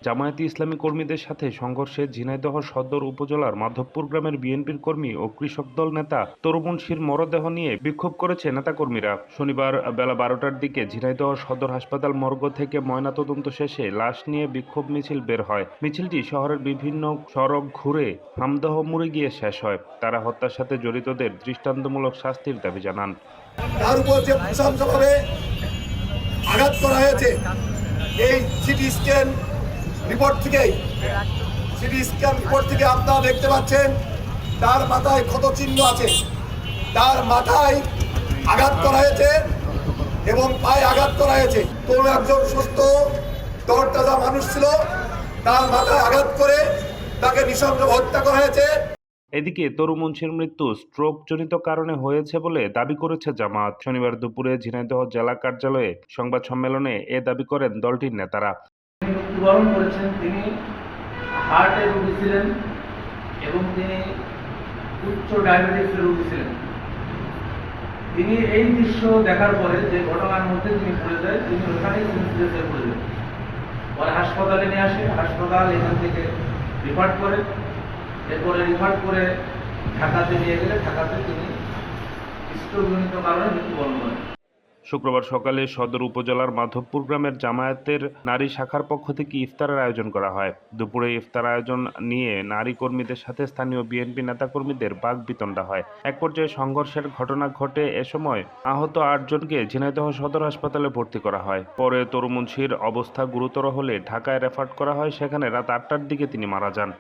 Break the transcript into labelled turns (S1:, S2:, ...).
S1: জামায়াতে ইসলামী কর্মীদের সাথে সংঘর্ষে ঝিনাইদহ সদর উপজেলার মাধবপুর গ্রামের বিএনপির কর্মী ও কৃষক দল নেতা তরু মুন্সির মরদেহ নিয়ে বিক্ষোভ করেছে নেতাকর্মীরা। শনিবার বেলা 12টার দিকে ঝিনাইদহ সদর হাসপাতাল মর্গ থেকে ময়নাতদন্ত শেষে লাশ নিয়ে বিক্ষোভ মিছিল বের হয়। মিছিলটি শহরের বিভিন্ন সড়ক ঘুরে হামদহ মোড়ে গিয়ে শেষ হয়। তারা হত্যার সাথে জড়িতদের দৃষ্টান্তমূলক শাস্তির দাবি জানান।
S2: তার উপর যে প্রশান্তভাবে আঘাত করা হয়েছে, এই সিটি স্ক্যান রিপোর্ট থেকে আপনারা দেখতে পাচ্ছেন তার মাথায় ক্ষত চিহ্ন আছে। তার মাথায় আঘাত করা হয়েছে এবং পায়ে আঘাত করা হয়েছে। কোন একজন সুস্থ তরতাজা মানুষ ছিল, তার মাথায় আঘাত করে তাকে নৃশংসভাবে হত্যা করা হয়েছে।
S1: এদিকে তরু মুন্সির মৃত্যু স্ট্রোকজনিত কারণে হয়েছে বলে দাবি করেছে জামায়াত। শনিবার দুপুরে ঝিনাইদহ জেলা কার্যালয়ে সংবাদ সম্মেলনে এ দাবি করেন দলটির নেতারা।
S3: মৃত্যুবরণ করেছেন, তিনি হার্টের রোগী ছিলেন এবং তিনি উচ্চ ডায়াবেটিসের রোগী ছিলেন। তিনি এই দৃশ্য দেখার পরে যে ঘটনার মধ্যে তিনি পড়ে যায়, তিনি ওখানেই সেন্সলেসে পড়ে যান। পরে হাসপাতালে নিয়ে আসে, হাসপাতাল এখান থেকে রিফার করে, এরপরে রিফার করে ঢাকাতে নিয়ে গেলে ঢাকাতে তিনি স্ট্রোকজনিত কারণে মৃত্যুবরণ করেন।
S1: শুক্রবার সকালে সদর উপজেলার মাধবপুর গ্রামের জামায়াতের নারী শাখার পক্ষ থেকে ইফতারের আয়োজন করা হয়। দুপুরে ইফতার আয়োজন নিয়ে নারী কর্মীদের সাথে স্থানীয় বিএনপি নেতাকর্মীদের বাকবিতণ্ডা হয়। এক পর্যায়ে সংঘর্ষের ঘটনা ঘটে। এ সময় আহত 8 জনকে ঝিনাইদহ সদর হাসপাতালে ভর্তি করা হয়। পরে তরু মুন্সির অবস্থা গুরুতর হলে ঢাকায় রেফার করা হয়। সেখানে রাত 8টার দিকে তিনি মারা যান।